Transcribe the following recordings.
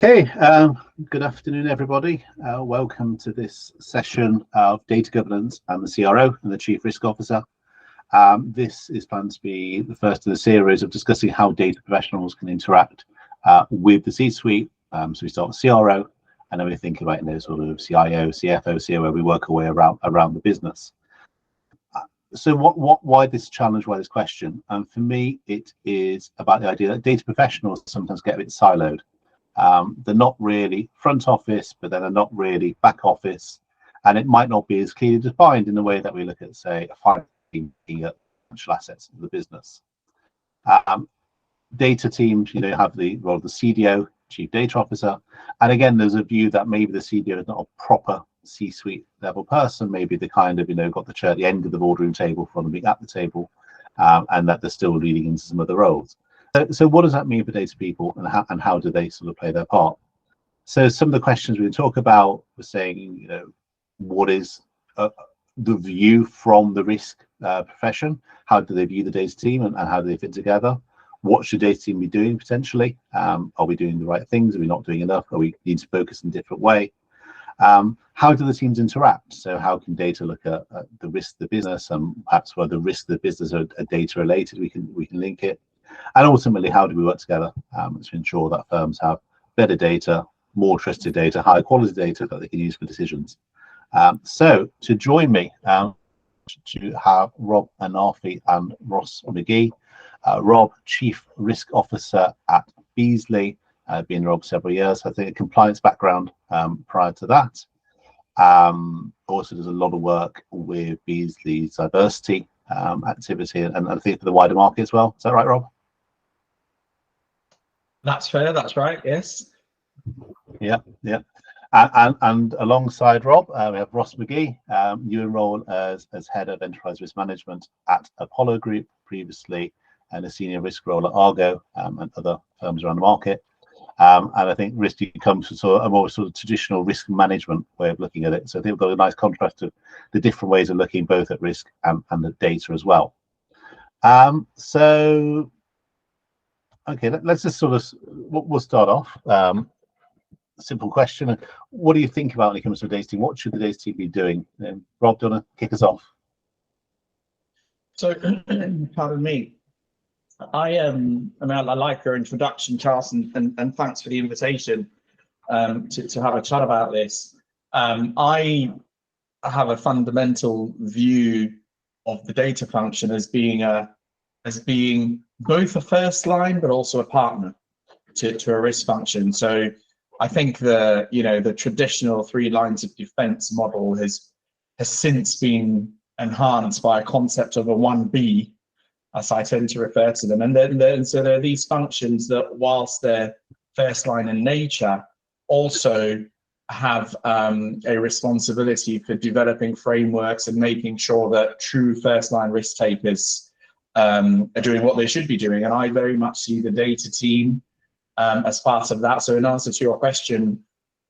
Hey, good afternoon, everybody. Welcome to this session of data governance and the CRO and the Chief Risk Officer. This is planned to be the first of the series of discussing how data professionals can interact with the C-suite. So we start with CRO, and then we think about sort of CIO, CFO, COO. We work our way around the business. So why this challenge? Why this question? For me, it is about the idea that data professionals sometimes get a bit siloed. They're not really front office, but then they're not really back office, and it might not be as clearly defined in the way that we look at, say, a finance team looking at financial assets of the business. Data teams, have the role of the CDO, Chief Data Officer, and again, there's a view that maybe the CDO is not a proper C-suite level person, maybe the kind of got the chair at the end of the boardroom table from being at the table, and that they're still leading into some other roles. So what does that mean for data people, and how do they sort of play their part? So some of the questions we talk about, we're saying, what is the view from the risk profession? How do they view the data team, and how do they fit together? What should data team be doing potentially? Are we doing the right things? Are we not doing enough? Are we need to focus in a different way? How do the teams interact? So how can data look at the risk of the business, and perhaps where the risks of the business are data related, we can link it. And ultimately, how do we work together to ensure that firms have better data, more trusted data, higher quality data that they can use for decisions? So to join me, to have Rob Anarfi and Ross McGee. Rob, Chief Risk Officer at Beazley, been Rob several years. I think a compliance background prior to that. Also does a lot of work with Beazley's diversity activity, and I think for the wider market as well. Is that right, Rob? That's fair. That's right. Yes. Yeah. And alongside Rob, we have Ross McGee, new role as Head of Enterprise Risk Management at Apollo Group, previously, and a senior risk role at Argo and other firms around the market. And I think risk comes from sort of a more sort of traditional risk management way of looking at it. So I think we've got a nice contrast of the different ways of looking both at risk and the data as well. So. Okay, let's just sort of, we'll start off. Simple question. What do you think about when it comes to data team? What should the data team be doing? Rob, do you want to kick us off? So, pardon me. I like your introduction, Charles, and thanks for the invitation to have a chat about this. I have a fundamental view of the data function as being both a first line, but also a partner to a risk function. So I think the traditional 3 lines of defense model has since been enhanced by a concept of a 1B, as I tend to refer to them. And then so there are these functions that, whilst they're first line in nature, also have a responsibility for developing frameworks and making sure that true first line risk takers are doing what they should be doing. And I very much see the data team as part of that. So in answer to your question,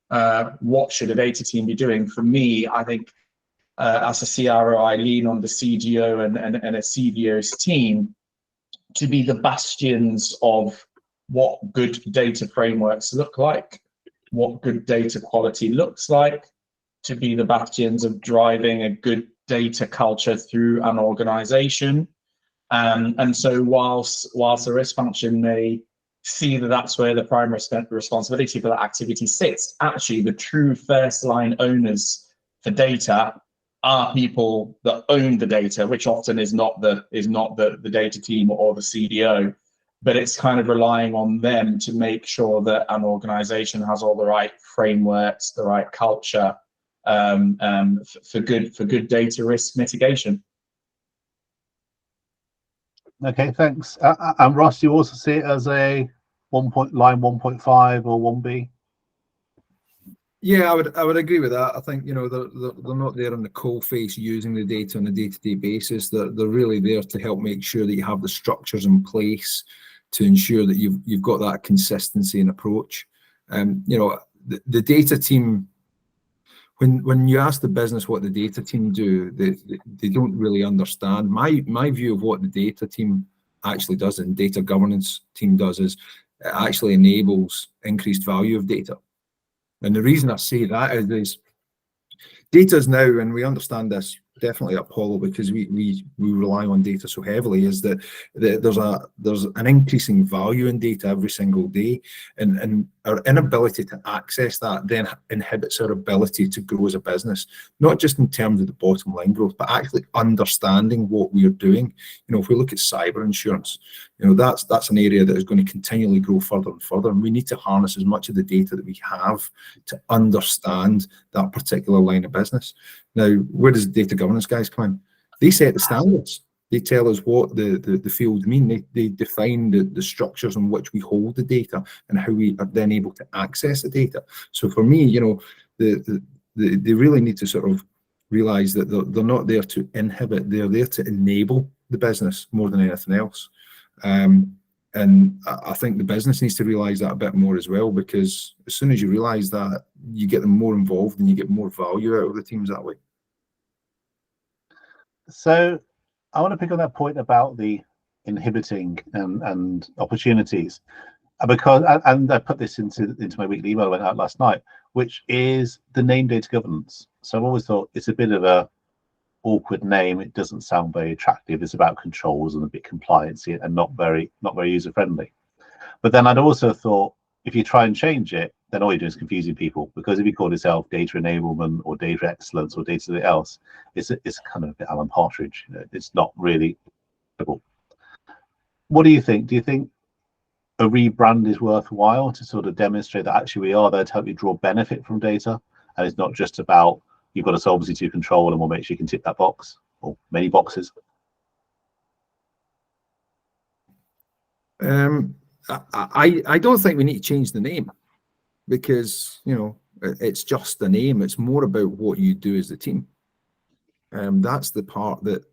what should a data team be doing? For me, I think as a CRO, I lean on the CDO and a CDO's team to be the bastions of what good data frameworks look like, what good data quality looks like, to be the bastions of driving a good data culture through an organization. And so whilst the risk function may see that that's where the primary responsibility for that activity sits, actually the true first line owners for data are people that own the data, which often is not the data team or the CDO, but it's kind of relying on them to make sure that an organization has all the right frameworks, the right culture for good data risk mitigation. Okay, thanks. And Ross, you also see it as a line 1.5 or 1B? Yeah, I would agree with that. I think they're not there on the coal face using the data on a day-to-day basis. They're really there to help make sure that you have the structures in place to ensure that you've got that consistency and approach. The data team, when you ask the business what the data team do, they don't really understand. My view of what the data team actually does and data governance team does is it actually enables increased value of data. And the reason I say that is data is now, and we understand this definitely at Apollo because we rely on data so heavily, is that there's an increasing value in data every single day, and our inability to access that then inhibits our ability to grow as a business, not just in terms of the bottom line growth, but actually understanding what we are doing. You know, if we look at cyber insurance, you know, that's an area that is going to continually grow further and further, and we need to harness as much of the data that we have to understand that particular line of business. Now, where does data governance guys come in? They set the standards. They tell us what the fields mean. They define the structures in which we hold the data and how we are then able to access the data. So for me, you know, they really need to sort of realize that they're not there to inhibit, they're there to enable the business more than anything else. And I think the business needs to realize that a bit more as well, because as soon as you realize that, you get them more involved and you get more value out of the teams that way. So I want to pick on that point about the inhibiting and opportunities, because and I put this into my weekly email that went out last night, which is the name data governance. So I've always thought it's a bit of a awkward name. It doesn't sound very attractive. It's about controls and a bit compliancy and not very user friendly. But then I'd also thought, if you try and change it, then all you're doing is confusing people, because if you call yourself data enablement or data excellence or data something else, it's kind of a bit Alan Partridge. You know, it's not really. What do you think? Do you think a rebrand is worthwhile to sort of demonstrate that actually we are there to help you draw benefit from data, and it's not just about you've got a Solvency II control and we'll make sure you can tick that box or many boxes? I don't think we need to change the name, because, you know, it's just the name. It's more about what you do as a team. That's the part that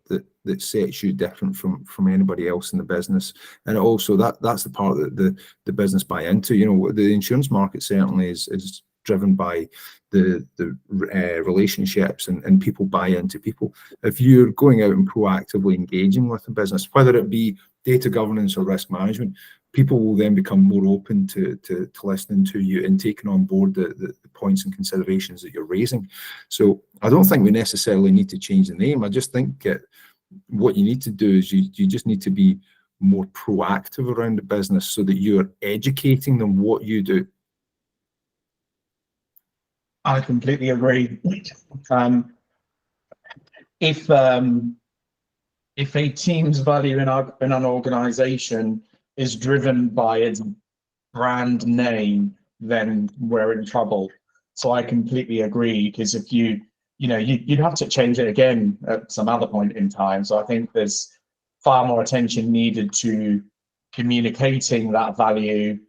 sets you different from anybody else in the business, and also that's the part that the business buy into. You know, the insurance market certainly is driven by the relationships, and people buy into people. If you're going out and proactively engaging with the business, whether it be data governance or risk management, people will then become more open to listening to you and taking on board the points and considerations that you're raising. So I don't think we necessarily need to change the name. I just think what you need to do is you just need to be more proactive around the business, so that you're educating them what you do. I completely agree. If a team's value in an organization is driven by its brand name, then we're in trouble. So I completely agree, because if you'd have to change it again at some other point in time. So I think there's far more attention needed to communicating that value.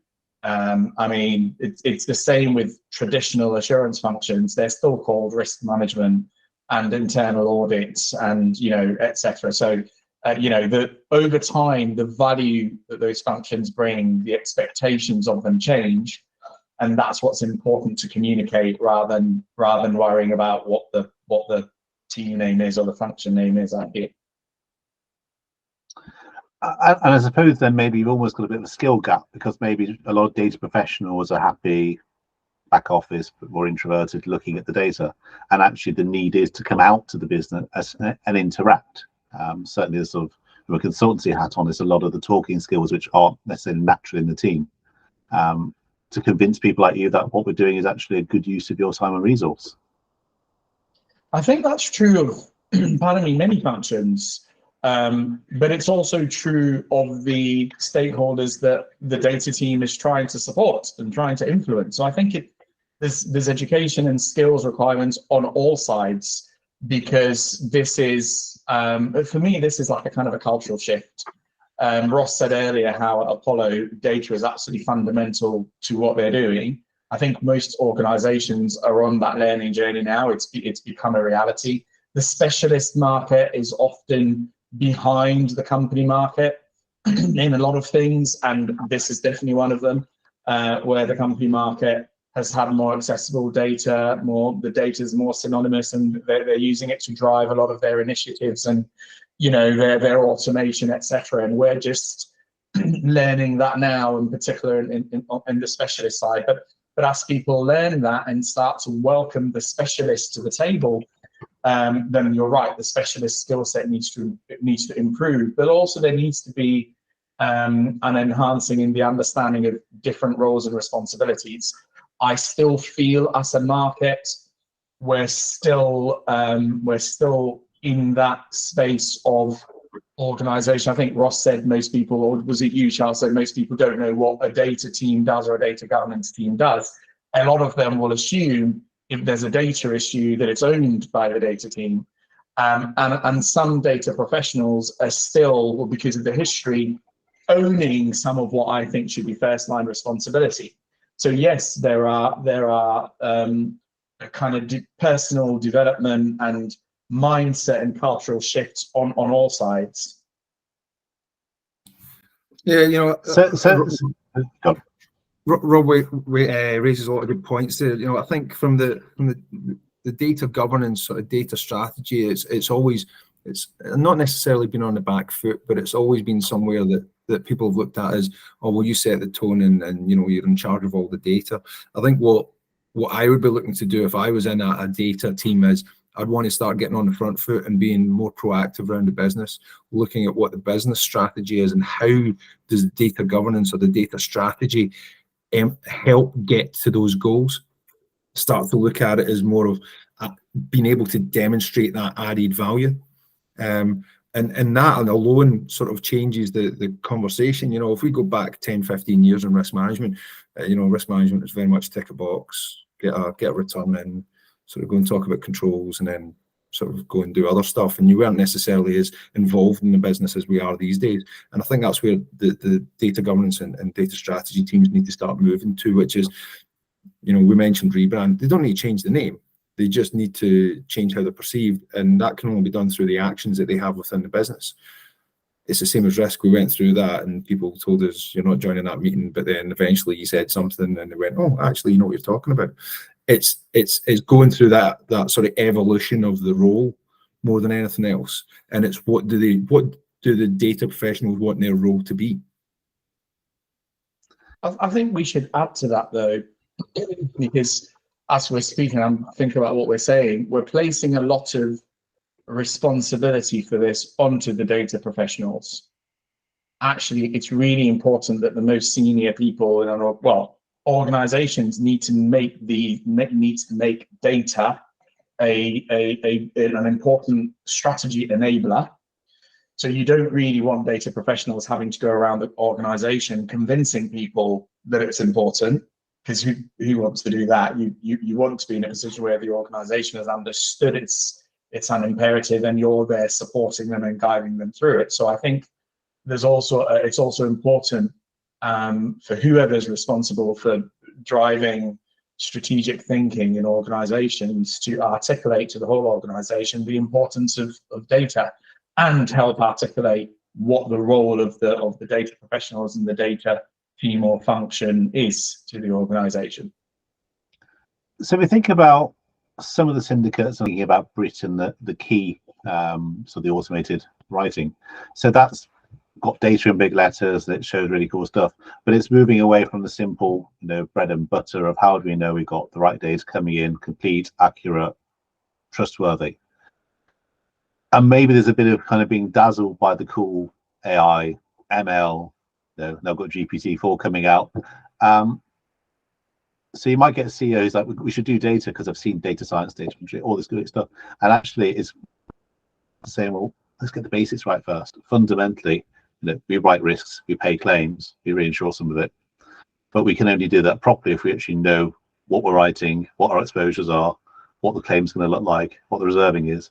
I mean, it's the same with traditional assurance functions. They're still called risk management and internal audits, and etc. So over time, the value that those functions bring, the expectations of them change, and that's what's important to communicate, rather than worrying about what the team name is or the function name is. I think. And I suppose then maybe you've almost got a bit of a skill gap, because maybe a lot of data professionals are happy back office but more introverted looking at the data, and actually the need is to come out to the business and interact. Certainly the sort of, from a consultancy hat on, is a lot of the talking skills which aren't necessarily natural in the team, to convince people like you that what we're doing is actually a good use of your time and resource. I think that's true of many functions. But it's also true of the stakeholders that the data team is trying to support and trying to influence. So I think there's education and skills requirements on all sides, because this is, for me, this is like a kind of a cultural shift. Ross said earlier how at Apollo, data is absolutely fundamental to what they're doing. I think most organizations are on that learning journey now. It's become a reality. The specialist market is often behind the company market in a lot of things, and this is definitely one of them, where the company market has had more accessible data, the data is more synonymous, and they're using it to drive a lot of their initiatives and their automation, etc. And we're just learning that now, in particular in the specialist side. But as people learn that and start to welcome the specialist to the table, then you're right, the specialist skill set needs to improve, but also there needs to be an enhancing in the understanding of different roles and responsibilities. I still feel as a market, we're still in that space of organization. I think Ross said most people, or was it you, Charles, said most people don't know what a data team does or a data governance team does. A lot of them will assume if there's a data issue that it's owned by the data team. And some data professionals are still, well, because of the history, owning some of what I think should be first line responsibility. So yes, there are kind of personal development and mindset and cultural shifts on all sides. Yeah, you know, Rob raises a lot of good points there. You know, I think from the data governance sort of data strategy, it's not necessarily been on the back foot, but it's always been somewhere that people have looked at as, oh, well, you set the tone and you know, you're in charge of all the data. I think what I would be looking to do if I was in a data team is I'd want to start getting on the front foot and being more proactive around the business, looking at what the business strategy is and how does data governance or the data strategy help get to those goals. Start to look at it as more of being able to demonstrate that added value. And that alone sort of changes the conversation. You know, if we go back 10, 15 years in risk management, you know, risk management is very much tick a box, get a return in, sort of go and talk about controls and then sort of go and do other stuff. And you weren't necessarily as involved in the business as we are these days. And I think that's where the data governance and data strategy teams need to start moving to, which is, you know, we mentioned rebrand. They don't need to change the name. They just need to change how they're perceived. And that can only be done through the actions that they have within the business. It's the same as risk. We went through that and people told us, you're not joining that meeting. But then eventually you said something and they went, oh, actually, you know what you're talking about. It's going through that sort of evolution of the role more than anything else. And it's what do the data professionals want their role to be? I think we should add to that though, because as we're speaking, I'm thinking about what we're saying, we're placing a lot of responsibility for this onto the data professionals. Actually, it's really important that the most senior people in organizations need to make data an important strategy enabler. So you don't really want data professionals having to go around the organization convincing people that it's important, because who wants to do that? You want to be in a position where the organization has understood it's an imperative and you're there supporting them and guiding them through it. So I think there's also it's also important for whoever's responsible for driving strategic thinking in organizations to articulate to the whole organization the importance of data and help articulate what the role of the data professionals and the data team or function is to the organization. So we think about some of the syndicates, thinking about Brit and the key, so the automated writing. So that's got data in big letters that shows really cool stuff, but it's moving away from the simple, you know, bread and butter of how do we know we got the right data coming in, complete, accurate, trustworthy. And maybe there's a bit of kind of being dazzled by the cool AI, ML, you know, now got GPT-4 coming out. So you might get CEOs like, we should do data because I've seen data science, data entry, all this good stuff. And actually it's saying, well, let's get the basics right first. Fundamentally, you know, we write risks, we pay claims, we reinsure some of it. But we can only do that properly if we actually know what we're writing, what our exposures are, what the claim's going to look like, what the reserving is.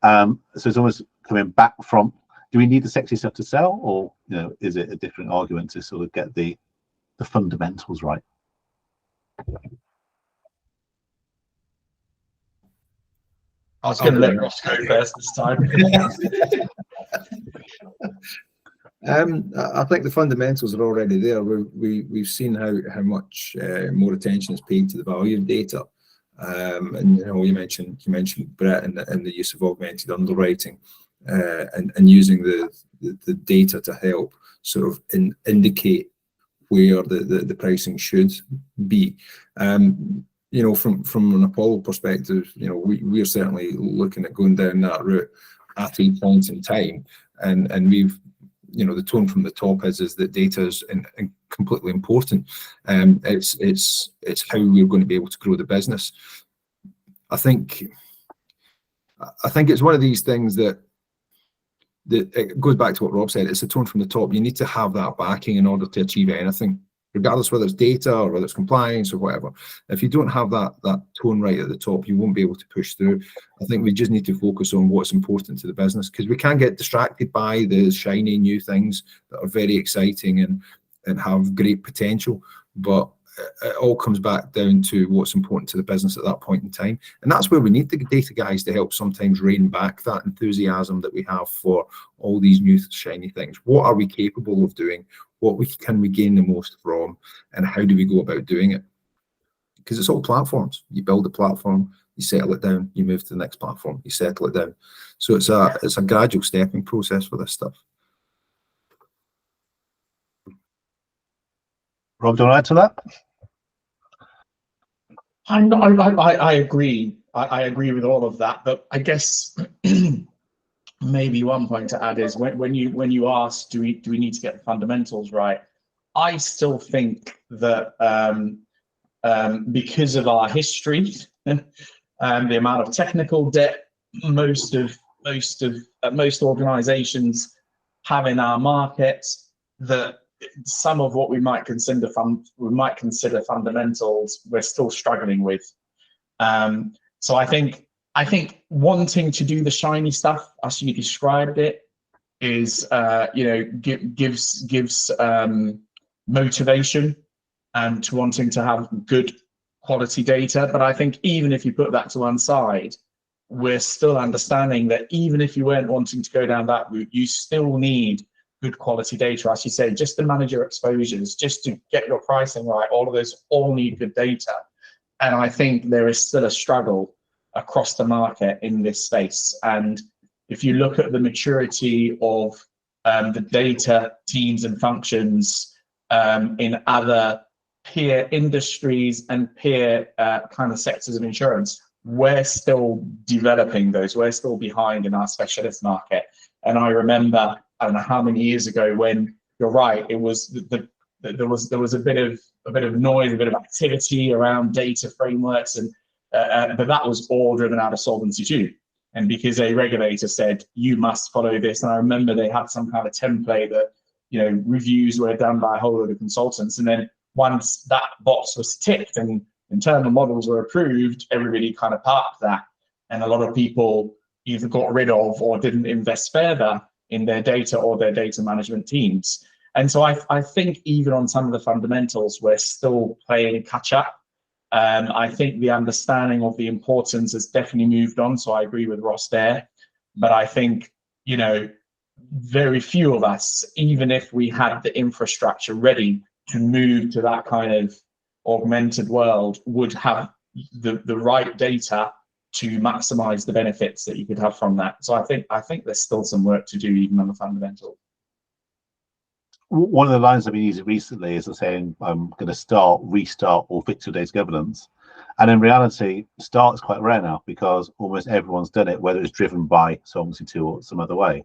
So it's almost coming back from, do we need the sexy stuff to sell, or, you know, is it a different argument to sort of get the fundamentals right? I was going to let Ross go first this time. I think the fundamentals are already there. We've seen how much more attention is paid to the value of data. And you know, you mentioned Brett and the use of augmented underwriting, and using the the data to help sort of indicate where the pricing should be. You know, from an Apollo perspective, you know, we're certainly looking at going down that route at a point in time, and we've, you know, the tone from the top is that data is completely important. It's how we're going to be able to grow the business. I think it's one of these things that it goes back to what Rob said. It's a tone from the top. You need to have that backing in order to achieve anything, regardless whether it's data or whether it's compliance or whatever. If you don't have that tone right at the top, you won't be able to push through. I think we just need to focus on what's important to the business, because we can get distracted by the shiny new things that are very exciting and have great potential, but it all comes back down to what's important to the business at that point in time. And that's where we need the data guys to help sometimes rein back that enthusiasm that we have for all these new shiny things. What are we capable of doing? What can we gain the most from, and how do we go about doing it? Because it's all platforms. You build a platform, you settle it down, you move to the next platform, you settle it down. So it's a gradual stepping process for this stuff. Rob, do you want to add to that? I agree. I agree with all of that, but I guess maybe one point to add is when you ask, do we need to get the fundamentals right? I still think that because of our history and the amount of technical debt most organizations have in our markets, that some of what we might consider fundamentals we're still struggling with. So I think wanting to do the shiny stuff as you described it is gives motivation to wanting to have good quality data. But I think even if you put that to one side, we're still understanding that even if you weren't wanting to go down that route, you still need good quality data, as you say, just to manage your exposures, just to get your pricing right. All of those all need good data. And I think there is still a struggle across the market in this space. And if you look at the maturity of the data teams and functions in other peer industries and peer kind of sectors of insurance, we're still developing those. We're still behind in our specialist market. And I remember, I don't know how many years ago, when you're right, it was there was a bit of noise, a bit of activity around data frameworks, and but that was all driven out of Solvency II. And because a regulator said you must follow this, and I remember they had some kind of template that, you know, reviews were done by a whole lot of consultants, and then once that box was ticked and internal models were approved, everybody kind of parked that, and a lot of people either got rid of or didn't invest further in their data or their data management teams. And so I think even on some of the fundamentals, we're still playing catch up. I think the understanding of the importance has definitely moved on. So I agree with Ross there. But I think, you know, very few of us, even if we had the infrastructure ready to move to that kind of augmented world, would have the right data to maximize the benefits that you could have from that. So I think there's still some work to do even on the fundamentals. One of the lines I've been using recently is saying I'm going to start, restart, or fix your data governance. And in reality, start is quite rare now because almost everyone's done it, whether it's driven by Solvency II or some other way.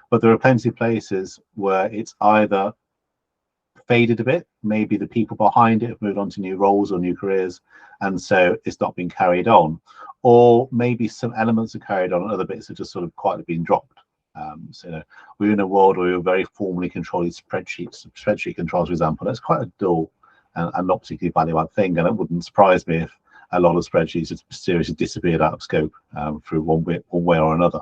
But there are plenty of places where it's either faded a bit, maybe the people behind it have moved on to new roles or new careers, and so it's not been carried on. Or maybe some elements are carried on and other bits have just sort of quietly been dropped. So, you know, we're in a world where we're very formally controlling spreadsheet controls, for example. That's quite a dull and not particularly value-add thing, and it wouldn't surprise me if a lot of spreadsheets just seriously disappeared out of scope through one way or another.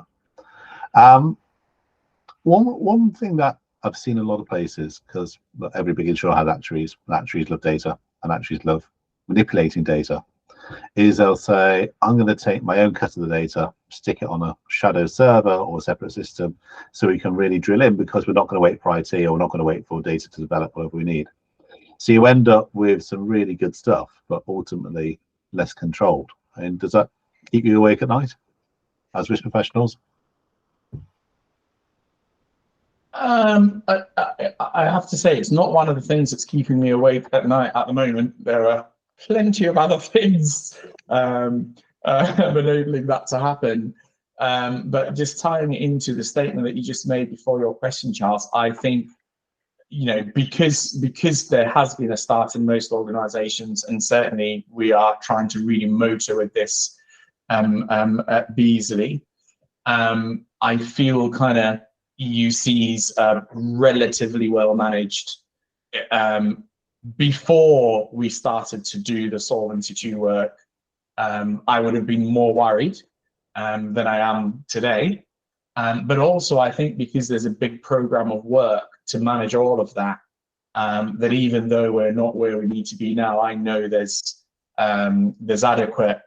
One thing that I've seen in a lot of places, because every big insurer has actuaries, and actuaries love data, and actuaries love manipulating data, is they'll say, I'm going to take my own cut of the data, stick it on a shadow server or a separate system so we can really drill in, because we're not going to wait for IT, or we're not going to wait for data to develop whatever we need. So you end up with some really good stuff, but ultimately less controlled. And does that keep you awake at night as risk professionals? I have to say, it's not one of the things that's keeping me awake at night at the moment. There are plenty of other things enabling that to happen. But just tying it into the statement that you just made before your question, Charles, I think, because there has been a start in most organizations, and certainly we are trying to really motor with this at Beazley, I feel kind of EUCs are relatively well managed. Before we started to do the Solvency II work, I would have been more worried than I am today. But also, I think because there's a big program of work to manage all of that, that even though we're not where we need to be now, I know there's adequate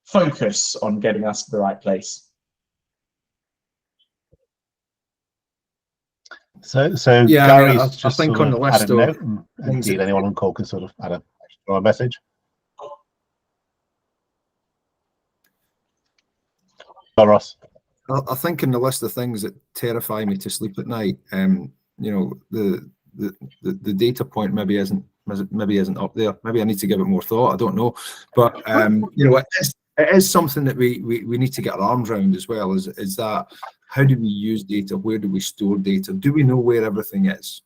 focus on getting us to the right place. So Yeah, Gary's I just think sort on of the list add a note, of and things indeed that- anyone on call can sort of add a message. Oh, Ross. I think in the list of things that terrify me to sleep at night, the data point maybe isn't up there. Maybe I need to give it more thought. I don't know, but it is something that we need to get our arms around as well. Is that how do we use data? Where do we store data? Do we know where everything is?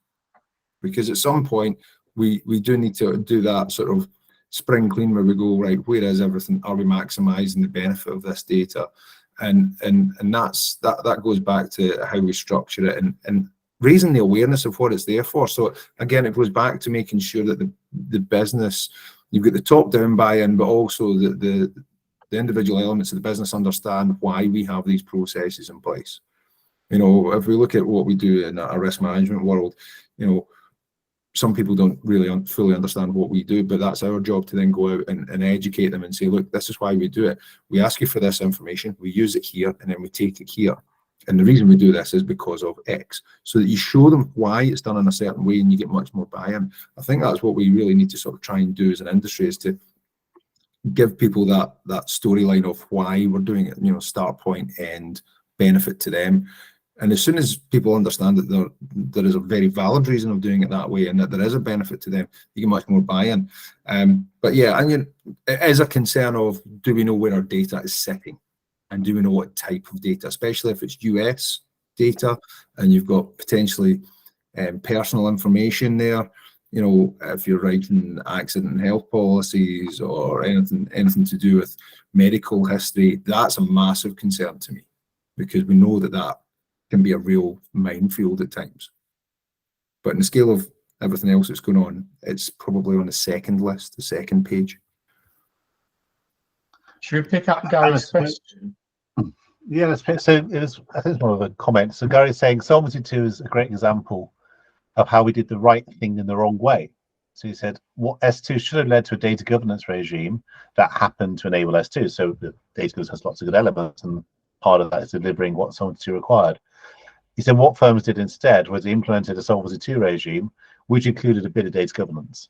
Because at some point we do need to do that sort of spring clean where we go, right, where is everything? Are we maximizing the benefit of this data? And that goes back to how we structure it and raising the awareness of what it's there for. So again, it goes back to making sure that the business, you've got the top down buy-in, but also the individual elements of the business understand why we have these processes in place. If we look at what we do in a risk management world, some people don't really fully understand what we do, but that's our job to then go out and educate them and say, look, this is why we do it. We ask you for this information, we use it here, and then we take it here. And the reason we do this is because of X, so that you show them why it's done in a certain way and you get much more buy-in. I think that's what we really need to sort of try and do as an industry, is to give people that storyline of why we're doing it, start point, end, benefit to them. And as soon as people understand that there is a very valid reason of doing it that way and that there is a benefit to them, you get much more buy-in. But yeah, and it is a concern of, do we know where our data is sitting? And do we know what type of data, especially if it's US data and you've got potentially personal information there. If you're writing accident and health policies or anything to do with medical history, that's a massive concern to me, because we know that can be a real minefield at times. But in the scale of everything else that's going on, it's probably on the second list, the second page. Should we pick up Gary's question? Yeah, let's pick. So I think it's more of a comment. So Gary's saying Solvency II is a great example of how we did the right thing in the wrong way. So he said what S2 should have led to a data governance regime that happened to enable S2. So the data governance has lots of good elements, and part of that is delivering what Solvency II required. He said what firms did instead was they implemented a Solvency II regime, which included a bit of data governance.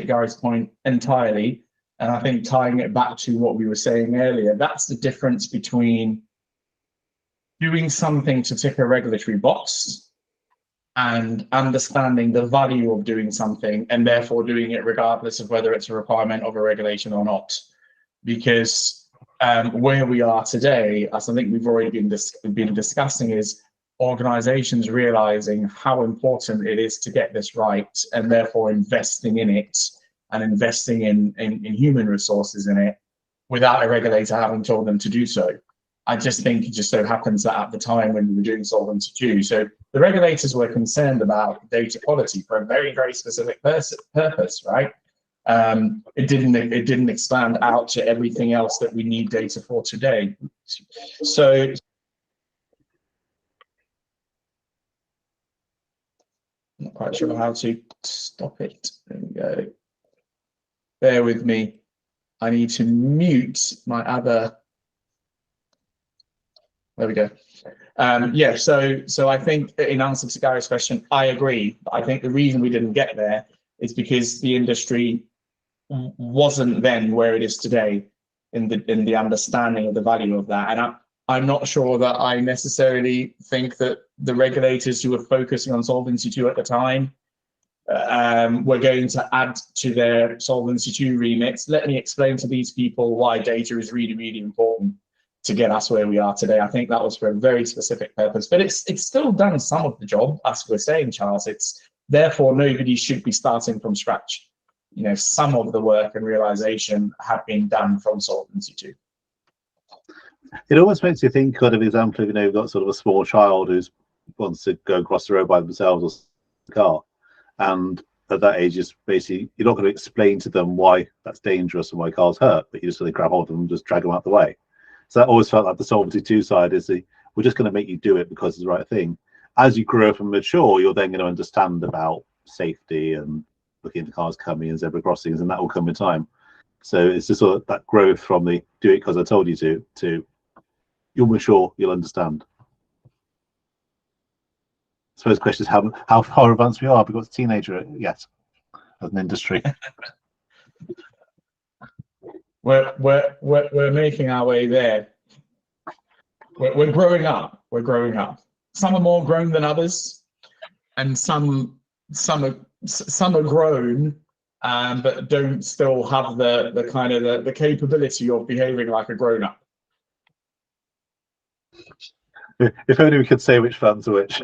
Gary's point entirely, and I think tying it back to what we were saying earlier, that's the difference between doing something to tick a regulatory box and understanding the value of doing something, and therefore doing it regardless of whether it's a requirement of a regulation or not. Because where we are today, as I think we've already been discussing, is organizations realizing how important it is to get this right, and therefore investing in it and investing in human resources in it without a regulator having told them to do so. I just think it just so happens that at the time when we were doing Solvency II, so the regulators were concerned about data quality for a very, very specific purpose, right? It didn't expand out to everything else that we need data for today. So I'm not quite sure how to stop it. There we go. Bear with me. I need to mute my other. There we go. Yeah, so I think in answer to Gary's question, I agree. I think the reason we didn't get there is because the industry wasn't then where it is today in the understanding of the value of that. And I'm not sure that I necessarily think that the regulators who were focusing on Solvency II at the time were going to add to their Solvency II remits. Let me explain to these people why data is really, really important to get us where we are today. I think that was for a very specific purpose, but it's still done some of the job, as we're saying, Charles. It's therefore nobody should be starting from scratch. You know, some of the work and realization have been done from Solvency II. It almost makes you think kind of example of, you know, you've got sort of a small child who wants to go across the road by themselves or the car, and at that age, is basically, you're not going to explain to them why that's dangerous and why cars hurt, but you just sort of grab hold of them and just drag them out the way. So that always felt like the Solvency II side is we're just going to make you do it because it's the right thing. As you grow up and mature, you're then going to understand about safety and looking at the cars coming and zebra crossings, and that will come in time. So it's just sort of that growth from the do it because I told you to you'll mature, you'll understand. I suppose the question is how far advanced we are. We've got a teenager yet as an industry. We're making our way there. We're growing up. We're growing up. Some are more grown than others, and some are grown, but don't still have the kind of the capability of behaving like a grown up. If only we could say which fans are which.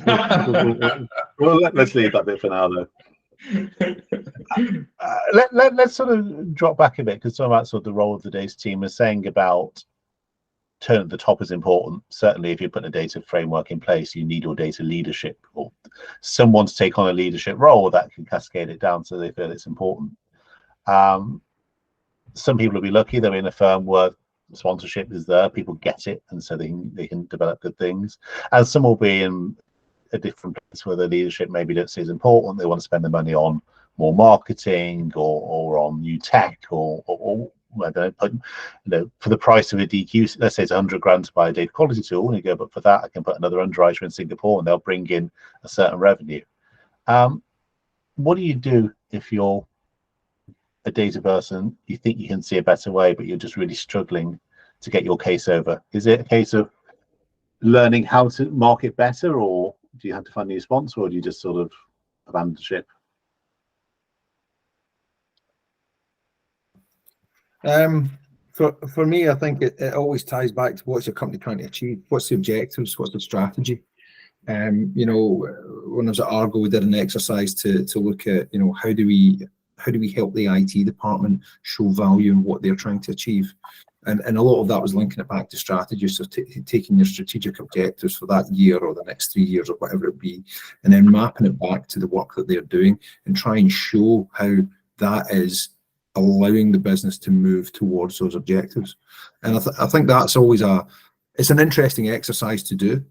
Well, let's leave that bit for now, though. Let's sort of drop back a bit, because talking about sort of the role of the data team is saying about turn at the top is important. Certainly, if you put a data framework in place, you need your data leadership or someone to take on a leadership role that can cascade it down so they feel it's important. Some people will be lucky; they're in a firm where sponsorship is there, people get it, and so they can develop good things. And some will be in a different place where the leadership maybe don't see as important. They want to spend the money on more marketing or on new tech or I don't know, you know, for the price of a DQ, let's say it's 100 grand to buy a data quality tool, and you go, but for that I can put another underwriter in Singapore and they'll bring in a certain revenue. What do you do if you're a data person, you think you can see a better way, but you're just really struggling to get your case over? Is it a case of learning how to market better, or do you have to find a new sponsor, or do you just sort of abandon ship? For me, I think it always ties back to what's your company trying to achieve, what's the objectives, what's the strategy. You know, when I was at Argo, we did an exercise to look at, you know, how do we help the IT department show value in what they're trying to achieve, and a lot of that was linking it back to strategy. So taking your strategic objectives for that year or the next 3 years or whatever it be, and then mapping it back to the work that they're doing and try and show how that is allowing the business to move towards those objectives. And I think that's always it's an interesting exercise to do.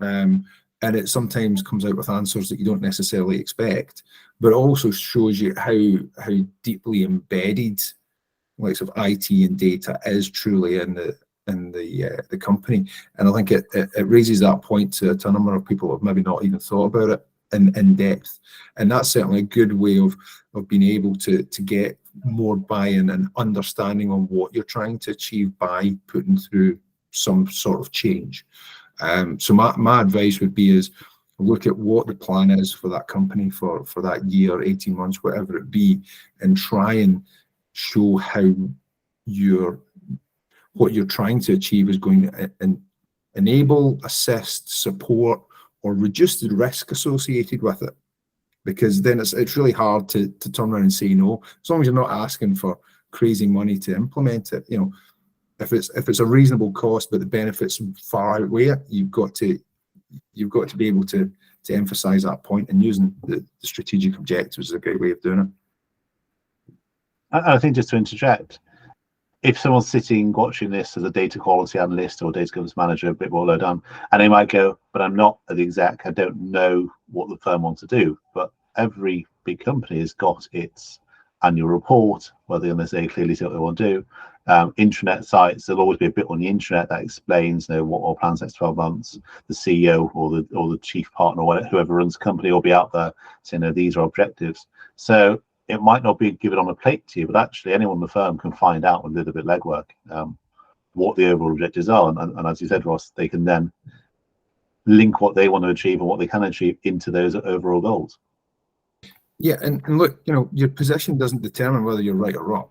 And it sometimes comes out with answers that you don't necessarily expect, but it also shows you how deeply embedded likes of IT and data is truly in the company. And I think it raises that point to a number of people who have maybe not even thought about it in depth. And that's certainly a good way of being able to get more buy-in and understanding on what you're trying to achieve by putting through some sort of change. So my advice would be is look at what the plan is for that company for that year, 18 months, whatever it be, and try and show how what you're trying to achieve is going to enable, assist, support, or reduce the risk associated with it. Because then it's really hard to turn around and say no, as long as you're not asking for crazy money to implement it. You know, if it's a reasonable cost but the benefits far outweigh it, you've got to be able to emphasize that point, and using the strategic objectives is a great way of doing it. I think, just to interject, if someone's sitting watching this as a data quality analyst or data governance manager, a bit more low down, and they might go, but I'm not an exec, I don't know what the firm wants to do. But every big company has got its annual report, where they're going to say clearly what they want to do. Intranet sites, there'll always be a bit on the internet that explains, you know, what our plans next 12 months. The CEO or the chief partner, or whatever, whoever runs the company, will be out there saying, no, these are objectives. So it might not be given on a plate to you, but actually anyone in the firm can find out with a little bit of legwork what the overall objectives are, and as you said, Ross, they can then link what they want to achieve and what they can achieve into those overall goals. Yeah, and look, your position doesn't determine whether you're right or wrong.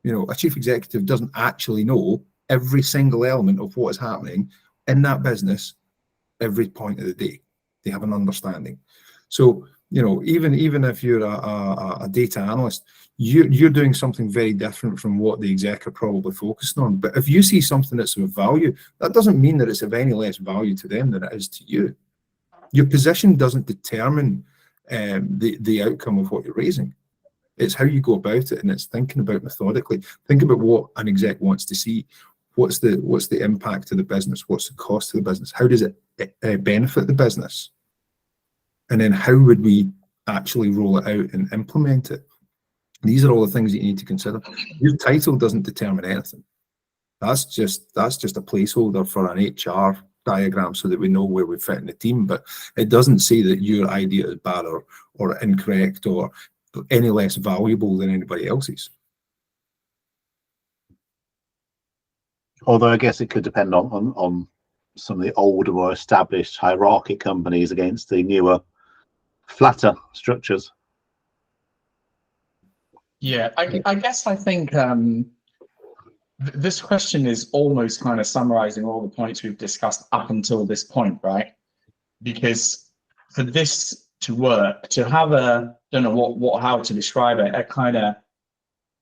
A chief executive doesn't actually know every single element of what is happening in that business every point of the day. They have an understanding. So, even if you're a data analyst, you're doing something very different from what the exec are probably focused on. But if you see something that's of value, that doesn't mean that it's of any less value to them than it is to you. Your position doesn't determine the outcome of what you're raising. It's how you go about it, and it's thinking about methodically. Think about what an exec wants to see. What's the impact to the business? What's the cost to the business? How does it benefit the business? And then how would we actually roll it out and implement it? These are all the things that you need to consider. Your title doesn't determine anything. That's just a placeholder for an HR diagram so that we know where we fit in the team, but it doesn't say that your idea is bad or incorrect or any less valuable than anybody else's. Although I guess it could depend on some of the older, more established hierarchic companies against the newer, flatter structures. Yeah, I think this question is almost kind of summarizing all the points we've discussed up until this point, right? Because for this to work, to have don't know how to describe it, a kind of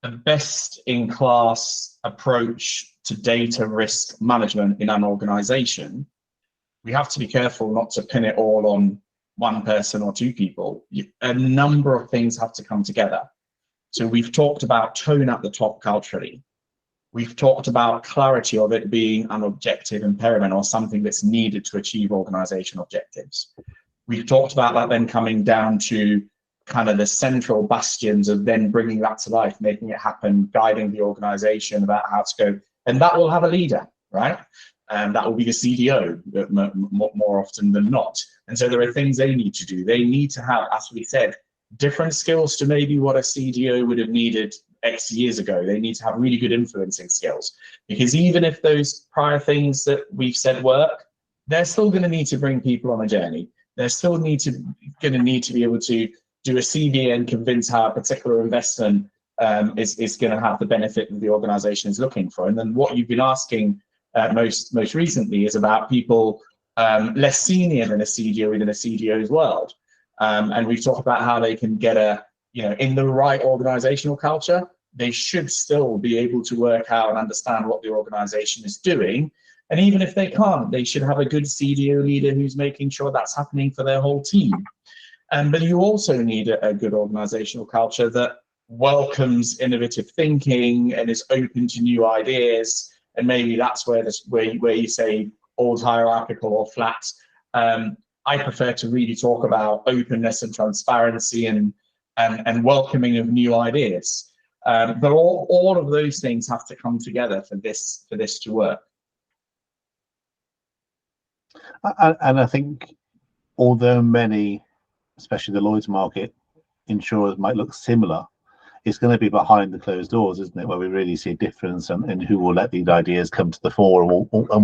a best-in-class approach to data risk management in an organization, we have to be careful not to pin it all on one person or two people. A number of things have to come together. So we've talked about tone at the top culturally. We've talked about clarity of it being an objective impairment or something that's needed to achieve organizational objectives. We've talked about that then coming down to kind of the central bastions of then bringing that to life, making it happen, guiding the organization about how to go. And that will have a leader, right? And that will be the CDO more often than not. And so there are things they need to do. They need to have, as we said, different skills to maybe what a CDO would have needed X years ago. They need to have really good influencing skills, because even if those prior things that we've said work, they're still going to need to bring people on a journey. They're still going to need to be able to do a CV and convince how a particular investment is going to have the benefit that the organization is looking for. And then what you've been asking most recently is about people less senior than a CDO within a CDO's world. And we've talked about how they can get in the right organizational culture, they should still be able to work out and understand what the organization is doing. And even if they can't, they should have a good CDO leader who's making sure that's happening for their whole team. But you also need a good organizational culture that welcomes innovative thinking and is open to new ideas. And maybe that's where you say old hierarchical or flat. I prefer to really talk about openness and transparency and welcoming of new ideas. But all of those things have to come together for this to work. And I think although many, especially the Lloyd's market, insurers might look similar, it's going to be behind the closed doors, isn't it, where we really see a difference in who will let these ideas come to the fore and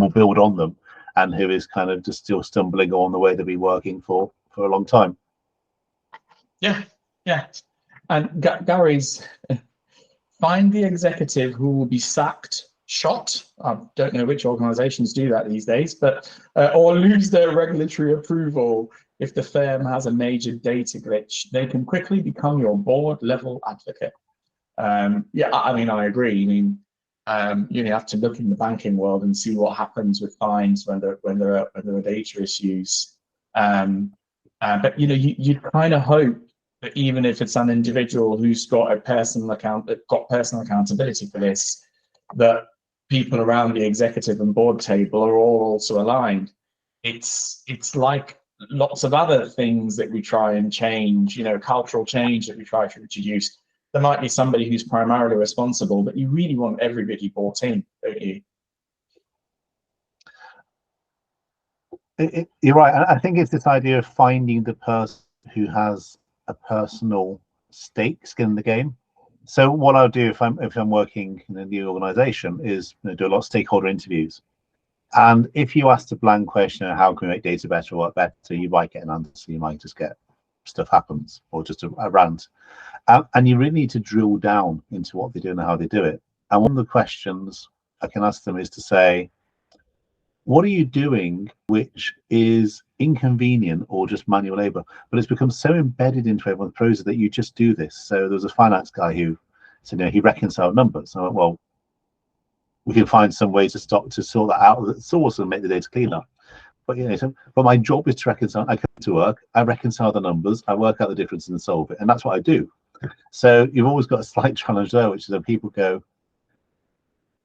will build on them, and who is kind of just still stumbling on the way they've been working for a long time. Yeah. And Gary's find the executive who will be sacked, shot. I don't know which organizations do that these days, but or lose their regulatory approval if the firm has a major data glitch. They can quickly become your board level advocate. I agree. You have to look in the banking world and see what happens with fines when there are data issues. But you kind of hope that even if it's an individual who's got personal accountability for this, that people around the executive and board table are all also aligned. It's like lots of other things that we try and change, cultural change that we try to introduce. There might be somebody who's primarily responsible, but you really want everybody bought in, don't you? You're right. I think it's this idea of finding the person who has a personal skin in the game. So what I'll do if I'm working in a new organization is do a lot of stakeholder interviews. And if you ask the blank question, how can we make data better or work better, you might get an answer. You might just get stuff happens or just a rant. And you really need to drill down into what they do and how they do it. And one of the questions I can ask them is to say, what are you doing which is inconvenient or just manual labor, but it's become so embedded into everyone's process that you just do this? So there was a finance guy who said, he reconciled numbers. I went, well, we can find some ways to sort that out at the source and make the data cleaner. But but my job is to reconcile. I come to work, I reconcile the numbers, I work out the difference and solve it, and that's what I do. So you've always got a slight challenge there, which is that people go,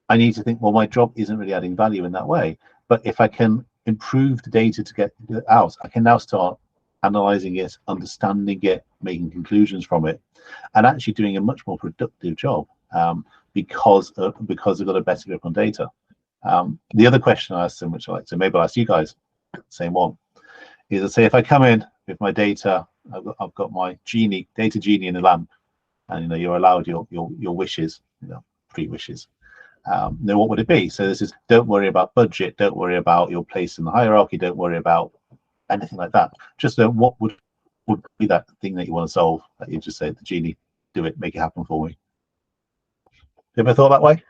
I need to think, well, my job isn't really adding value in that way. But if I can improve the data to get it out, I can now start analyzing it, understanding it, making conclusions from it, and actually doing a much more productive job because I've got a better grip on data. The other question I asked them, which I like to maybe I'll ask you guys, same one, is I say if I come in with my data, I've got my data genie in the lamp, and you're allowed your wishes, 3 wishes. Then what would it be? So this is, don't worry about budget, don't worry about your place in the hierarchy, don't worry about anything like that. Just what would be that thing that you want to solve, that you just say the genie, do it, make it happen for me. You ever thought that way?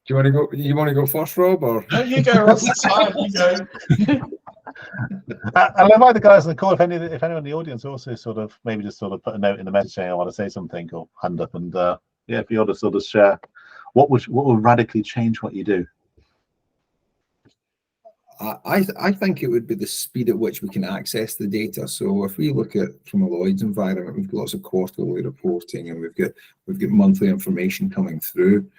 Do you want to go? You want to go first, Rob, or no? You go, Ross. It's fine. You go. I love the guys on the call. If anyone in the audience also sort of maybe just sort of put a note in the message saying I want to say something, or hand up, and if you ought to sort of share what would radically change what you do. I think it would be the speed at which we can access the data. So if we look at from a Lloyd's environment, we've got lots of quarterly reporting, and we've got monthly information coming through.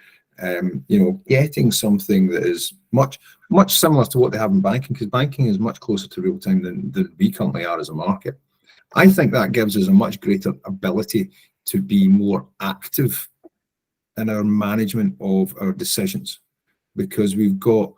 Getting something that is much similar to what they have in banking, because banking is much closer to real time than we currently are as a market. I think that gives us a much greater ability to be more active in our management of our decisions, because we've got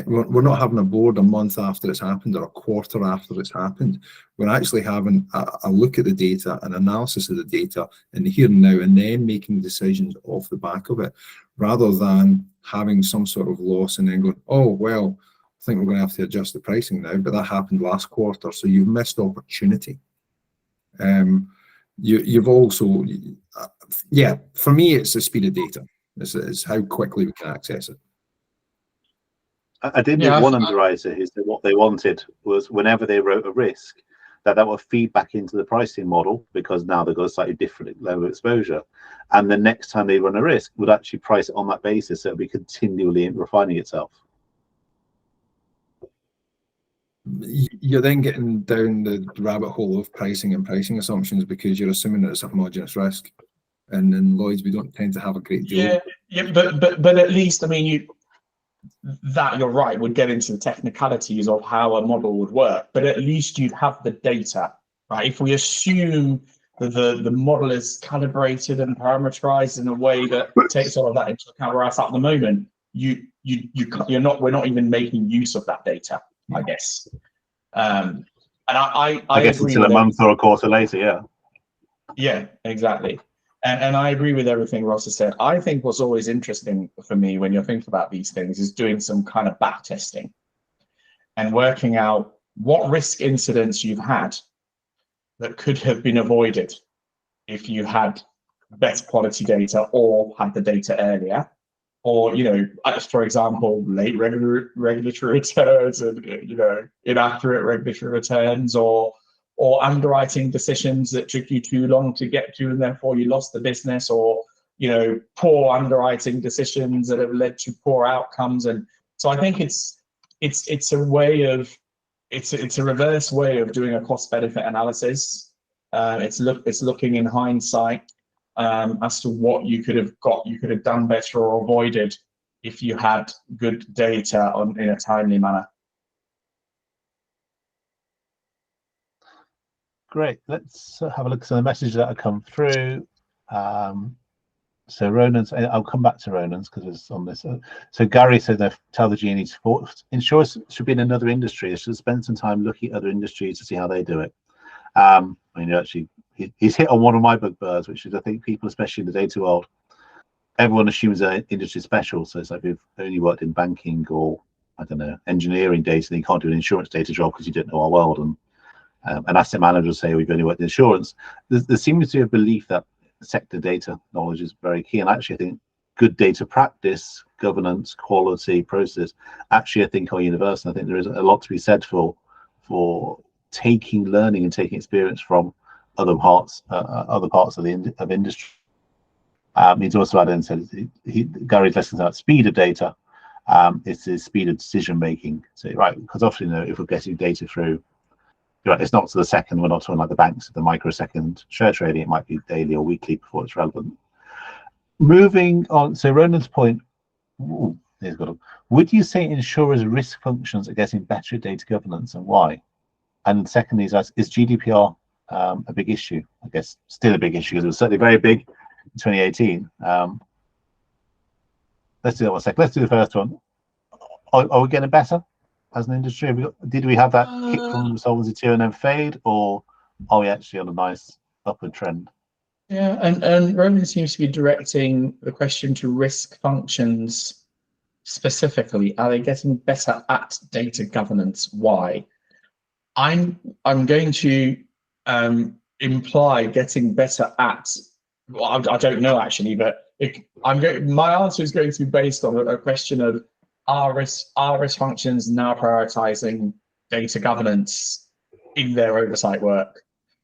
we're not having a board a month after it's happened or a quarter after it's happened. We're actually having a look at the data, an analysis of the data in the here and now, and then making decisions off the back of it, rather than having some sort of loss and then going, oh, well, I think we're going to have to adjust the pricing now, but that happened last quarter. So you've missed opportunity. You've also, for me, it's the speed of data. It's how quickly we can access it. I did meet one underwriter who said what they wanted was whenever they wrote a risk, that would feed back into the pricing model, because now they've got a slightly different level of exposure. And the next time they run a risk, would actually price it on that basis, so it'll be continually refining itself. You're then getting down the rabbit hole of pricing and pricing assumptions, because you're assuming that it's a homogeneous risk. And in Lloyd's, we don't tend to have a great deal. But at least, I mean, you're right, would get into the technicalities of how a model would work, but at least you'd have the data, right? If we assume that the model is calibrated and parameterized in a way that takes all of that into account, whereas at the moment we're not even making use of that data, I guess. And I guess agree until a month or a quarter later, yeah, exactly. And I agree with everything Ross has said. I think what's always interesting for me when you're thinking about these things is doing some kind of back testing and working out what risk incidents you've had that could have been avoided if you had better quality data or had the data earlier, or, for example, late regulatory returns and, inaccurate regulatory returns, or underwriting decisions that took you too long to get to and therefore you lost the business, or poor underwriting decisions that have led to poor outcomes. And so I think it's a way of it's a reverse way of doing a cost benefit analysis. It's looking in hindsight as to what you could have done better or avoided if you had good data in a timely manner. Great. Let's have a look at some of the messages that have come through. So Ronan's, I'll come back to Ronan's because it's on this. So Gary said they tell the GE insurers should be in another industry. They should spend some time looking at other industries to see how they do it. I mean, actually, he's hit on one of my bugbears, which is I think people, especially in the data world, everyone assumes they're industry special. So it's like if you've only worked in banking or I don't know engineering data, then you can't do an insurance data job because you don't know our world. And asset managers say we've only worked in insurance. There seems to be a belief that sector data knowledge is very key, and actually I think good data practice, governance, quality, process actually I think are universal. I think there is a lot to be said for taking learning and taking experience from other parts of the industry. He's also added and said Gary's lessons about speed of data. It's the speed of decision making. So right, because often if we're getting data through, right, it's not to the second. We're not talking like the banks, the microsecond share trading. It might be daily or weekly before it's relevant. Moving on. So Ronan's point. Would you say insurers' risk functions are getting better at data governance, and why? And secondly, is GDPR a big issue? I guess still a big issue because it was certainly very big in 2018. Let's do that one second. Let's do the first one. Are we getting better as an industry? Did we have that kick from Solvency II and then fade, or are we actually on a nice upward trend? Yeah, and Roman seems to be directing the question to risk functions specifically. Are they getting better at data governance? Why? I'm going to imply getting better at. Well, I don't know actually, but my answer is going to be based on a question of are risk functions now prioritizing data governance in their oversight work?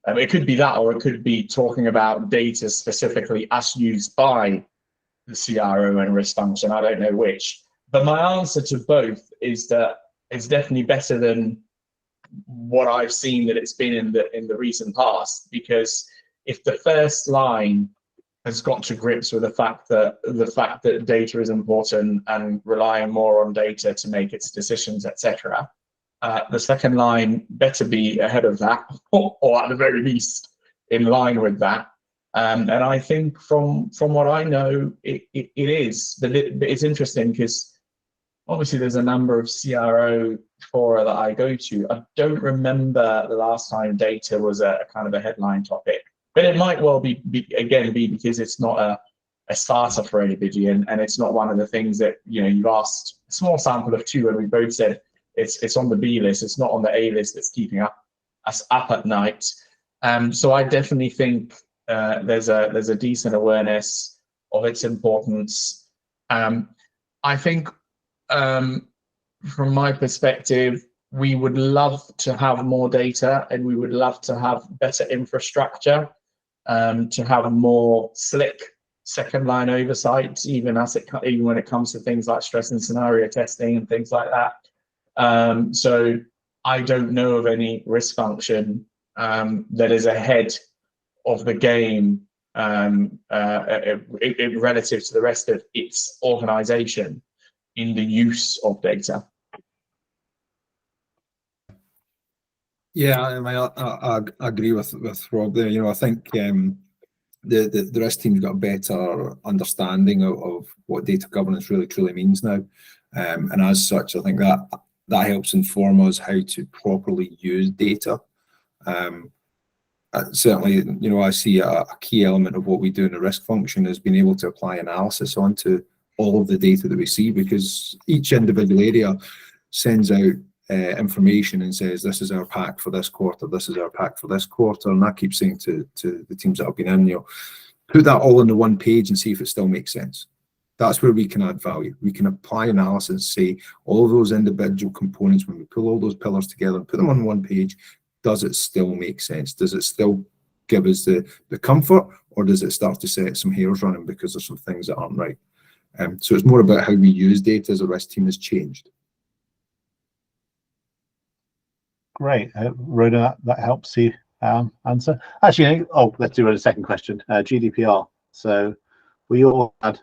It could be that, or it could be talking about data specifically as used by the CRO and risk function. I don't know which, but my answer to both is that it's definitely better than what I've seen that it's been in the recent past. Because if the first line has got to grips with the fact that data is important and relying more on data to make its decisions, etc., the second line better be ahead of that, or at the very least in line with that. And I think from what I know, it is. But it's interesting because obviously there's a number of CRO fora that I go to. I don't remember the last time data was a kind of a headline topic. But it might well be because it's not a starter for anybody, and it's not one of the things that you've asked a small sample of two, and we both said it's on the B list. It's not on the A list that's keeping us up at night. So I definitely think there's a decent awareness of its importance. I think from my perspective, we would love to have more data, and we would love to have better infrastructure. To have a more slick second line oversight, even when it comes to things like stress and scenario testing and things like that. So I don't know of any risk function that is ahead of the game relative to the rest of its organization in the use of data. Yeah, I agree with Rob there. I think the risk team's got a better understanding of what data governance really truly means now, and as such, I think that helps inform us how to properly use data. Certainly, I see a key element of what we do in the risk function is being able to apply analysis onto all of the data that we see, because each individual area sends out information and says, this is our pack for this quarter, this is our pack for this quarter, and I keep saying to the teams that have been in, put that all on the one page and see if it still makes sense. That's where we can add value. We can apply analysis, say all of those individual components, when we pull all those pillars together and put them on one page, does it still make sense? Does it still give us the comfort, or does it start to set some hairs running because there's some things that aren't right? So it's more about how we use data as a risk team has changed. Great, Rhoda, that helps you answer. Actually, let's do a second question. GDPR. So we all had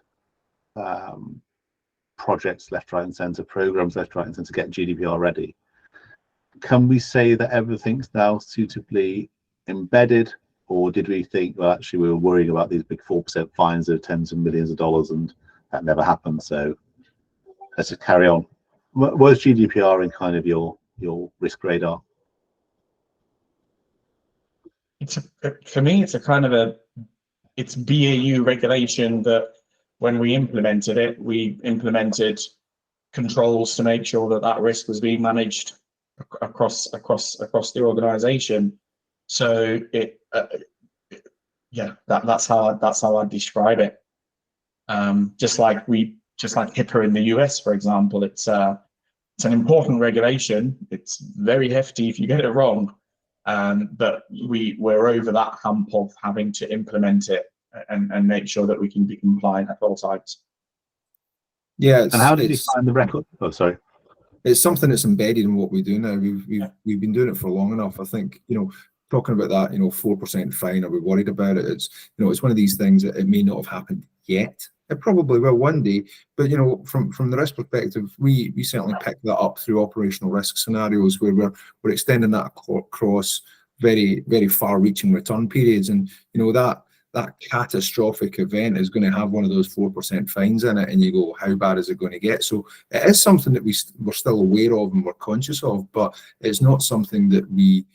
projects left, right, and centre, programs left, right, and centre to get GDPR ready. Can we say that everything's now suitably embedded, or did we think, well, actually we were worrying about these big 4% fines of tens of millions of dollars, and that never happened, so let's just carry on? Was GDPR in kind of your risk radar? For me, it's a kind of it's BAU regulation that when we implemented it, we implemented controls to make sure that that risk was being managed across the organization. So that's how I describe it. Just like HIPAA in the US, for example, it's an important regulation. It's very hefty if you get it wrong, but we're over that hump of having to implement it and make sure that we can be compliant at all times. Yeah. And how did you find the record? Oh, sorry. It's something that's embedded in what we do now. We've been doing it for long enough. I think, talking about that, 4% fine, are we worried about it? It's, it's one of these things that it may not have happened yet. It probably will one day, but from the risk perspective, we certainly pick that up through operational risk scenarios where we're extending that across very, very far-reaching return periods, and that catastrophic event is going to have one of those 4% fines in it, and you go, how bad is it going to get? So it is something that we're still aware of and we're conscious of, but it's not something that we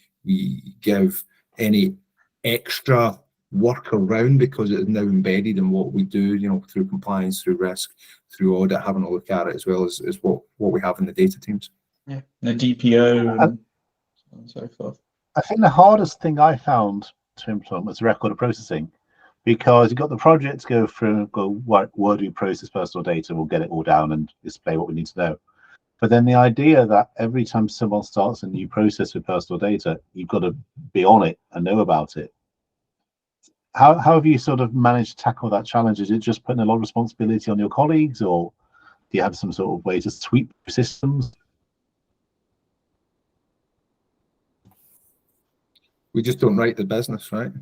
give any extra work around, because it is now embedded in what we do, through compliance, through risk, through audit, having a look at it, as well as what we have in the data teams. Yeah, the DPO and so forth. I think the hardest thing I found to implement was record processing, because you've got the project to where do we process personal data, we'll get it all down and display what we need to know. But then the idea that every time someone starts a new process with personal data, you've got to be on it and know about it. How have you sort of managed to tackle that challenge? Is it just putting a lot of responsibility on your colleagues, or do you have some sort of way to sweep systems? We just don't write the business, right?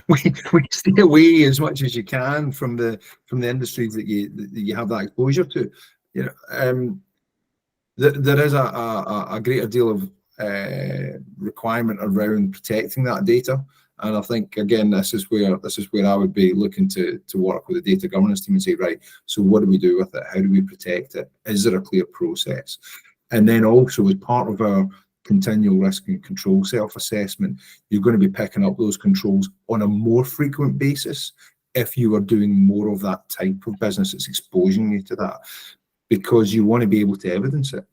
we stay away as much as you can from the industries that you have that exposure to. There is a greater deal of requirement around protecting that data, and I think, again, this is where I would be looking to work with the data governance team and say, right, so what do we do with it? How do we protect it? Is there a clear process? And then also, as part of our continual risk and control self-assessment, you're going to be picking up those controls on a more frequent basis if you are doing more of that type of business that's exposing you to that, because you want to be able to evidence it.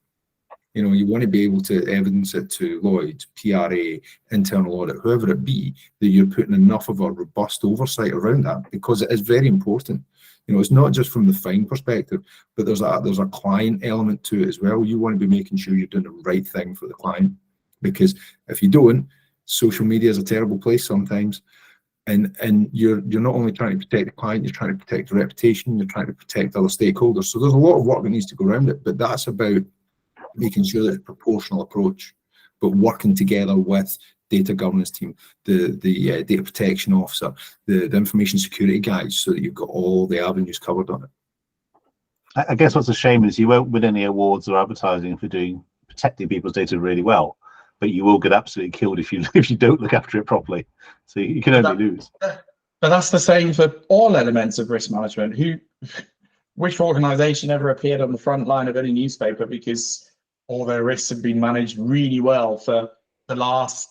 You want to be able to evidence it to Lloyd's, PRA, internal audit, whoever it be, that you're putting enough of a robust oversight around that, because it is very important. It's not just from the fine perspective, but there's a client element to it as well. You want to be making sure you're doing the right thing for the client, because if you don't, social media is a terrible place sometimes, and you're not only trying to protect the client, you're trying to protect the reputation, you're trying to protect other stakeholders. So there's a lot of work that needs to go around it, but that's about making sure that it's a proportional approach, but working together with data governance team, the data protection officer, the information security guys, so that you've got all the avenues covered on it. I guess what's a shame is you won't win any awards or advertising for protecting people's data really well, but you will get absolutely killed if you don't look after it properly. So you can only lose. But that's the same for all elements of risk management. Which organization ever appeared on the front line of any newspaper because all their risks have been managed really well for the last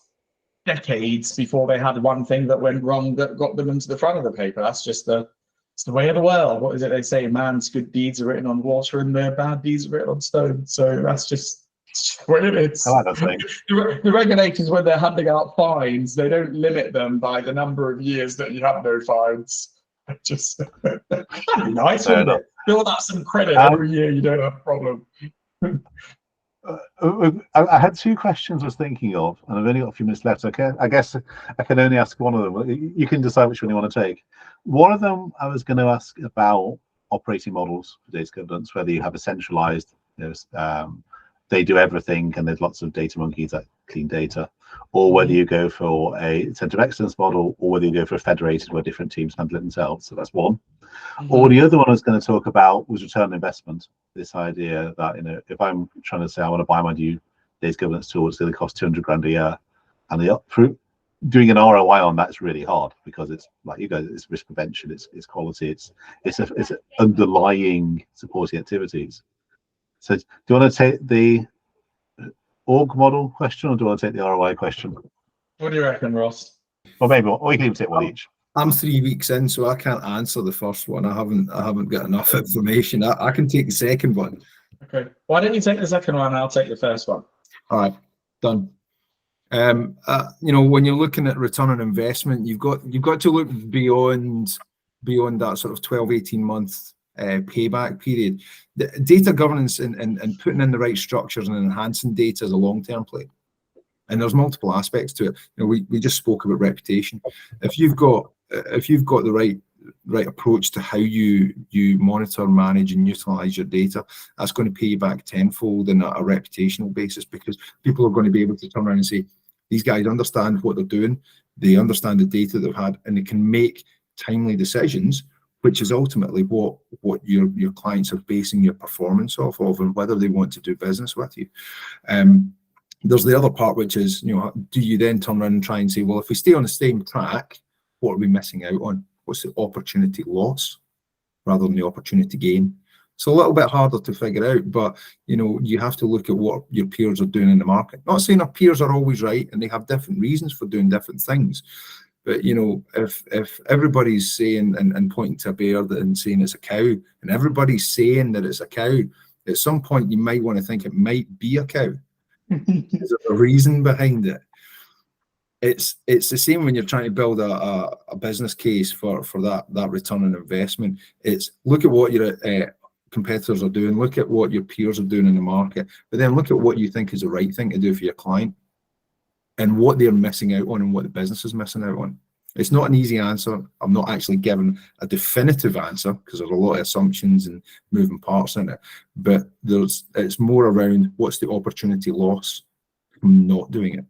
decades before they had one thing that went wrong that got them into the front of the paper? That's just it's the way of the world. What is it they say? Man's good deeds are written on water and their bad deeds are written on stone. So that's just what it is. I like that saying. The regulators, when they're handing out fines, they don't limit them by the number of years that you have no fines. Just that'd be nice, wouldn't it? Build up some credit every year, you don't have a problem. I had two questions I was thinking of, and I've only got a few minutes left. Okay, I guess I can only ask one of them. You can decide which one you want to take. One of them I was going to ask about operating models for data governance, whether you have a centralized, they do everything and there's lots of data monkeys that clean data, or whether you go for a center of excellence model, or whether you go for a federated where different teams handle it themselves. So that's one. Or the other one I was going to talk about was return on investment. This idea that, if I'm trying to say I want to buy my new data governance tool, it's going to cost 200 grand a year, and the doing an ROI on that's really hard, because it's like you guys, it's risk prevention, it's quality, it's underlying supporting activities. So do you want to take the org model question, or do you want to take the ROI question? What do you reckon, Ross? Or maybe, or you can even take one each. I'm 3 weeks in, so I can't answer the first one. I haven't got enough information. I can take the second one. Okay. Why don't you take the second one and I'll take the first one? All right, done. When you're looking at return on investment, you've got to look beyond that sort of 12-18 month payback period. The data governance and putting in the right structures and enhancing data is a long-term play. And there's multiple aspects to it. We just spoke about reputation. If you've got the right approach to how you monitor, manage, and utilize your data, that's going to pay you back tenfold on a reputational basis, because people are going to be able to turn around and say, these guys understand what they're doing, they understand the data they've had, and they can make timely decisions, which is ultimately what your clients are basing your performance off of, and whether they want to do business with you. There's the other part, which is, do you then turn around and try and say, well, if we stay on the same track, what are we missing out on? What's the opportunity loss rather than the opportunity gain? It's a little bit harder to figure out, but you have to look at what your peers are doing in the market. Not saying our peers are always right, and they have different reasons for doing different things. But if everybody's saying and pointing to a bear and saying it's a cow, and everybody's saying that it's a cow, at some point you might want to think it might be a cow. There's a reason behind it. It's the same when you're trying to build a business case for that return on investment. It's look at what your competitors are doing, look at what your peers are doing in the market, but then look at what you think is the right thing to do for your client, and what they're missing out on and what the business is missing out on. It's not an easy answer. I'm not actually giving a definitive answer, because there's a lot of assumptions and moving parts in it. But it's more around what's the opportunity loss from not doing it.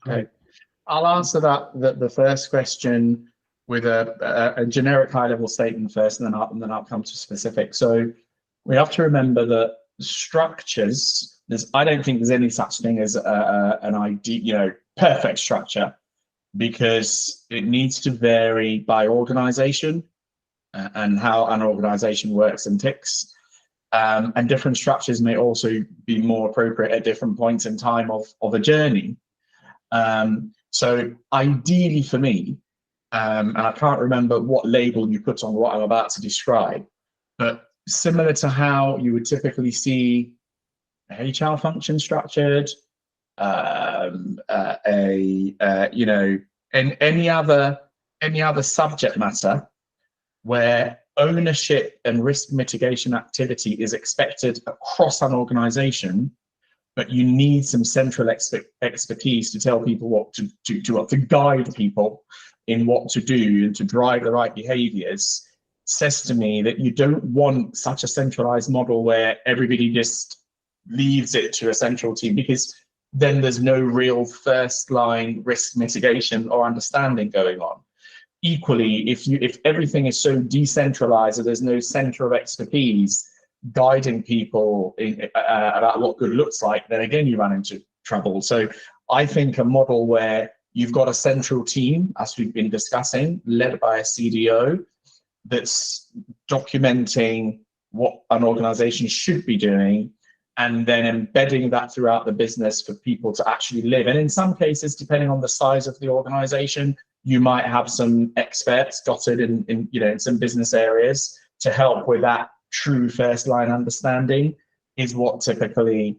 Okay, I'll answer the first question with a generic high-level statement first, and then I'll come to specific. So we have to remember that structures. I don't think there's any such thing as an ideal, perfect structure, because it needs to vary by organization and how an organization works and ticks. And different structures may also be more appropriate at different points in time of a journey. So ideally for me, and I can't remember what label you put on what I'm about to describe, but similar to how you would typically see a HR function structured, and any other subject matter where ownership and risk mitigation activity is expected across an organization, but you need some central expertise to tell people what to guide people in what to do and to drive the right behaviors, says to me that you don't want such a centralized model where everybody just leaves it to a central team, because then there's no real first line risk mitigation or understanding going on. Equally, if everything is so decentralized that there's no center of expertise guiding people about what good looks like, then again you run into trouble. So I think a model where you've got a central team, as we've been discussing, led by a CDO, that's documenting what an organization should be doing, and then embedding that throughout the business for people to actually live. And in some cases, depending on the size of the organization, you might have some experts dotted in some business areas to help with that true first line understanding, is what typically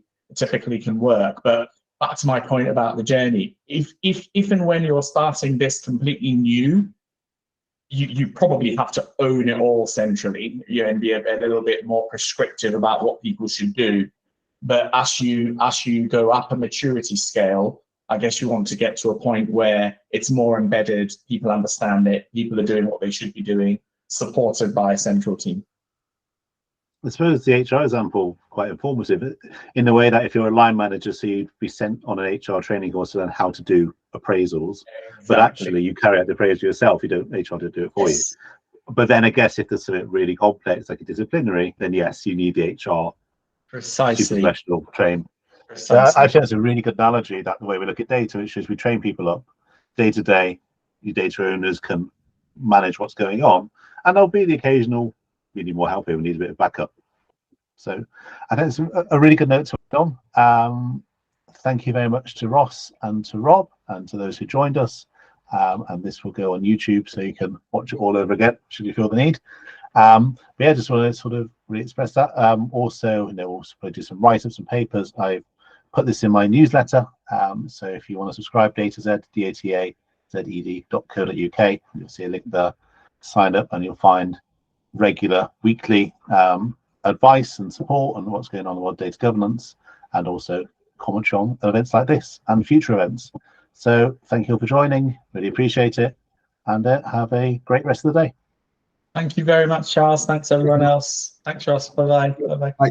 can work. But back to my point about the journey, if and when you're starting this completely new, you probably have to own it all centrally, and be a little bit more prescriptive about what people should do. But as you go up a maturity scale, I guess you want to get to a point where it's more embedded, people understand it, people are doing what they should be doing, supported by a central team. I suppose the HR example quite informative in the way that if you're a line manager, so you'd be sent on an HR training course to learn how to do appraisals, exactly. But actually you carry out the appraisal yourself. You don't HR to do it for you. But then I guess if there's something really complex like a disciplinary, then yes, you need the HR precisely professional train. Actually, that's a really good analogy, that the way we look at data, which is we train people up day to day. Your data owners can manage what's going on, and there'll be the occasional, we need more help here, we need a bit of backup. So I think it's a really good note to end on. Thank you very much to Ross and to Rob and to those who joined us. And this will go on YouTube, so you can watch it all over again should you feel the need. But yeah, just want to sort of re-express that. Also, also do some write-ups and papers. I've put this in my newsletter. So if you want to subscribe, Datazed, datazed.co.uk, you'll see a link there. Sign up, and you'll find regular weekly advice and support on what's going on in world data governance, and also commentary on events like this and future events. So thank you all for joining. Really appreciate it, and have a great rest of the day. Thank you very much, Charles. Thanks everyone else. Thanks, Ross. Bye-bye. Bye-bye. Bye.